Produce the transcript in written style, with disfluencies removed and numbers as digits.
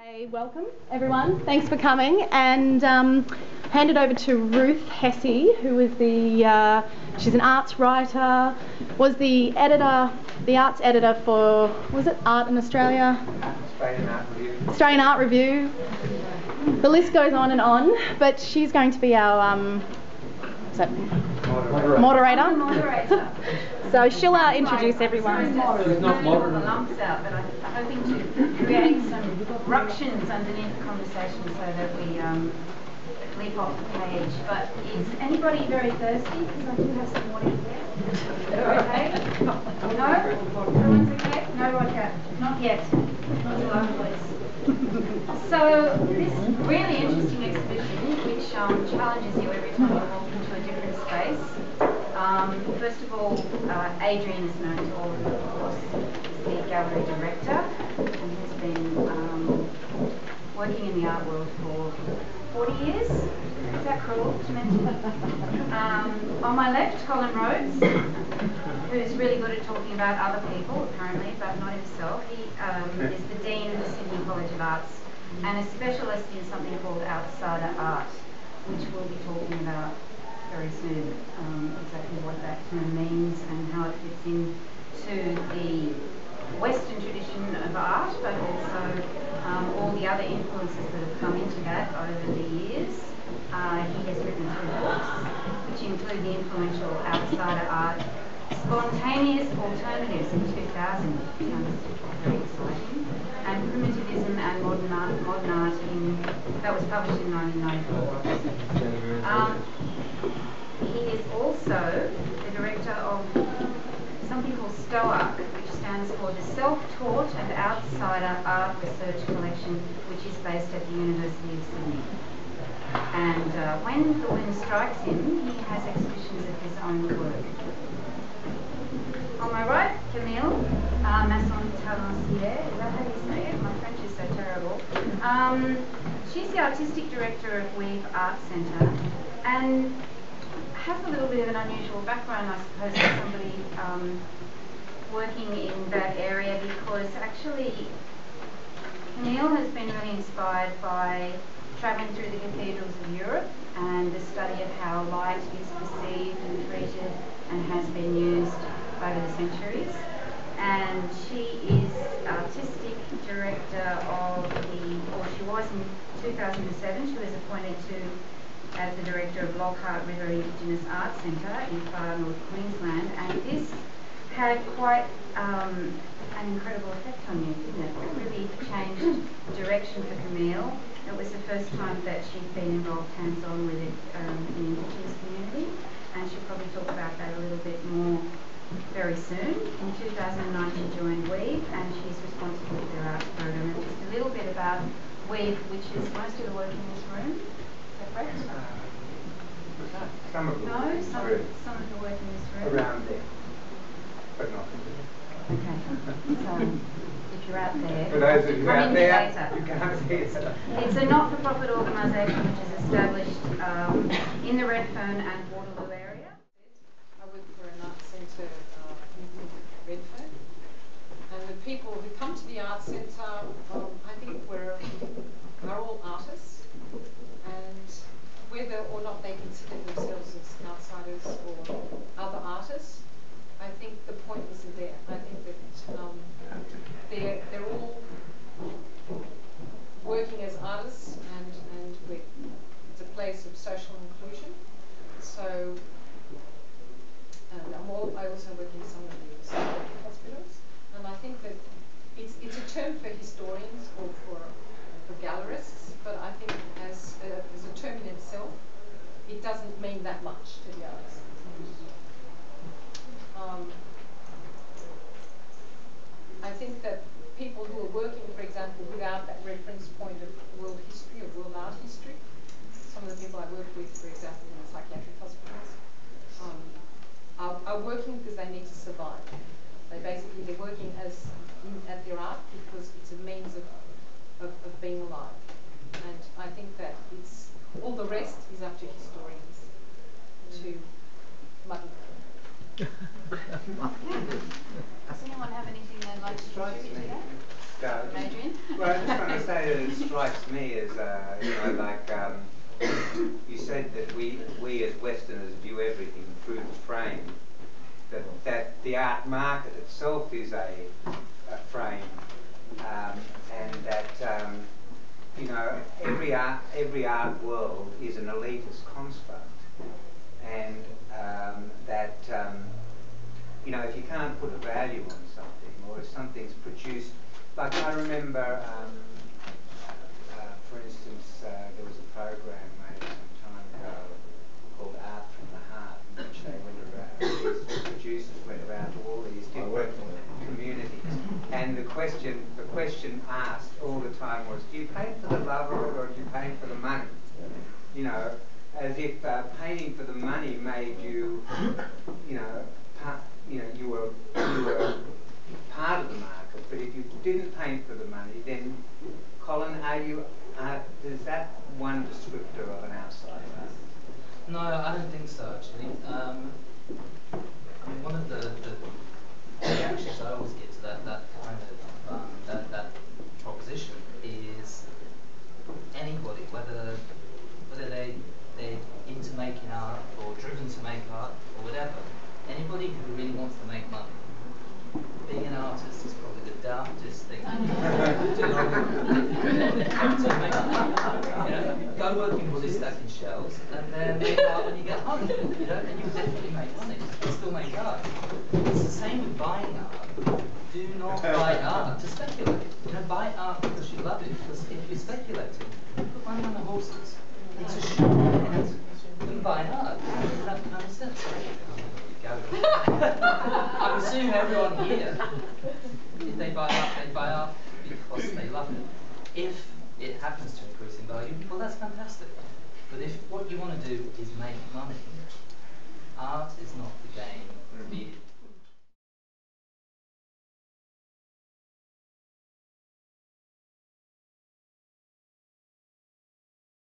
Say welcome, everyone. Thanks for coming, and hand it over to Ruth Hesse, who is she's an arts writer, was the editor, the arts editor for, was it Art in Australia? Australian Art Review. Australian Art Review. The list goes on, but she's going to be our moderator. So she'll introduce everyone. She's not modern. Lumps out, but I'm hoping to create some ructions underneath the conversation so that we leap off the page. But is anybody very thirsty? Because I do have some water here. Okay? No? Everyone's okay? No vodka? Not yet. Not till afterwards. So this really interesting exhibition, which challenges you every time you walk into a different space. First of all, Adrian is known to all of you, of course. He's the gallery director and has been working in the art world for 40 years. Is that cruel to mention? On my left, Colin Rhodes, who's really good at talking about other people, apparently, but not himself. He is the Dean of the Sydney College of Arts and a specialist in something called Outsider Art, which we'll be talking about very soon, exactly what that term means and how it fits into the Western tradition of art, but also all the other influences that have come into that over the years. He has written 2 books, which include the influential Outsider Art, Spontaneous Alternatives in 2000, sounds very exciting, and Primitivism and Modern Art that was published in 1994. He is also the director of something called STOARC, which stands for the Self-Taught and Outsider Art Research Collection, which is based at the University of Sydney. And when the wind strikes him, he has exhibitions of his own work. On my right, Camille, Masson-Talansier, is that how you say it? My French is so terrible. She's the artistic director of Weave Art Centre, and has a little bit of an unusual background, I suppose, for somebody working in that area, because actually Camille has been really inspired by travelling through the cathedrals of Europe and the study of how light is perceived and treated and has been used over the centuries. And she is artistic director of she was in 2007, she was appointed as the director of Lockhart River Indigenous Art Centre in far north Queensland, and this had quite an incredible effect on you, didn't it? It really changed direction for Camille. It was the first time that she'd been involved hands-on with it in the Indigenous community, and she'll probably talk about that a little bit more very soon. In 2009 she joined Weave, and she's responsible for their arts program. And just a little bit about Weave, which is most of the work in this room. Correct? Some of them. No, some of the work in this room. Around there, but not. Okay. So if you're out there, For those of you come out in there, later. you can't see it. It's a not-for-profit organisation which is established in the Redfern and Waterloo area. I work for an art centre in Redfern, and the people who come to the art centre, I think are all artists, and whether or not they consider themselves as outsiders or other artists, I think the point isn't there. I think that they're all working as artists, and it's a place of social inclusion. So, I also work in some of the psychiatric hospitals, and I think that it's a term for historians or for gallerists, but I think as a term in itself, it doesn't mean that much to the artists. I think that people who are working, for example, without that reference point of world history, of world art history, some of the people I work with, for example, in the psychiatric hospitals, are working because they need to survive. They're working at their art because it's a means of being alive. And I think that all the rest is up to historians to muddy Does anyone have anything they'd like to contribute to that? Adrian? Well, I just want to say that it strikes me as, you said that we as Westerners view everything through the frame. That the art market itself is a frame, and that every art world is an elitist construct, and that if you can't put a value on something, or if something's produced, like I remember, for instance, there was a program made some time ago called Art from the Heart, in which they went around, these producers went around to all these different communities, and the question asked all the time was, do you paint for the love of it, or do you paint for the money? As if painting for the money made you, you were part of the market. But if you didn't paint for the money, then, Colin, is that one descriptor of an outsider? No, I don't think so, actually. I mean, one of the reactions I always get to that kind of that proposition is anybody, whether they're into making art or driven to make art or whatever, anybody who really wants to make money, being an artist is probably the daftest thing to do. Go work in Woolies stacking shelves and then make art when you get home, and you definitely make money. You still make art. It's the same with buying art. Do not buy art to speculate. Buy art because you love it. Because if you're speculating, put money on the horses. It's a shame. You buy art. That kind of sense. I assume everyone here, if they buy art because they love it. If it happens to increase in value, well, that's fantastic. But if what you want to do is make money, art is not the game for you.